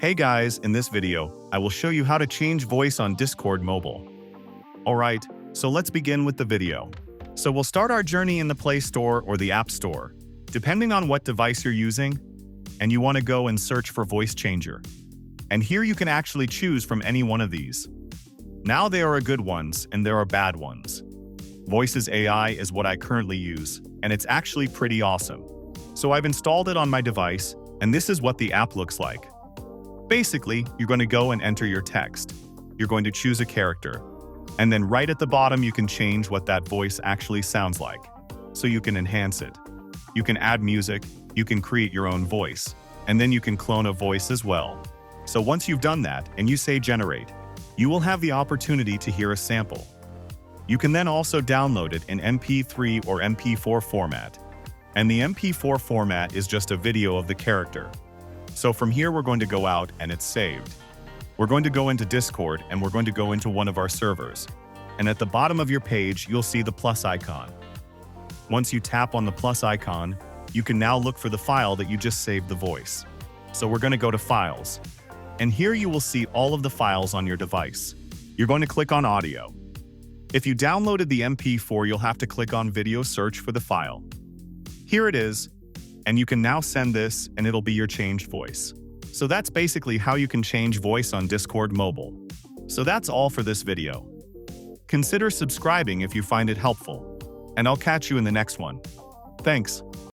Hey guys, in this video, I will show you how to change voice on Discord Mobile. Alright, so let's begin with the video. So we'll start our journey in the Play Store or the App Store, depending on what device you're using, and you want to go and search for Voice Changer. And here you can actually choose from any one of these. Now there are good ones and there are bad ones. Voices AI is what I currently use, and it's actually pretty awesome. So I've installed it on my device, and this is what the app looks like. Basically, you're going to go and enter your text. You're going to choose a character. And then right at the bottom, you can change what that voice actually sounds like. So you can enhance it. You can add music, you can create your own voice, and then you can clone a voice as well. So once you've done that and you say generate, you will have the opportunity to hear a sample. You can then also download it in MP3 or MP4 format. And the MP4 format is just a video of the character. So from here, we're going to go out and it's saved. We're going to go into Discord and we're going to go into one of our servers. And at the bottom of your page, you'll see the plus icon. Once you tap on the plus icon, you can now look for the file that you just saved the voice. So we're going to go to Files. And here you will see all of the files on your device. You're going to click on Audio. If you downloaded the MP4, you'll have to click on Video Search for the file. Here it is. And you can now send this and it'll be your changed voice. So that's basically how you can change voice on Discord Mobile. So that's all for this video. Consider subscribing if you find it helpful. And I'll catch you in the next one. Thanks.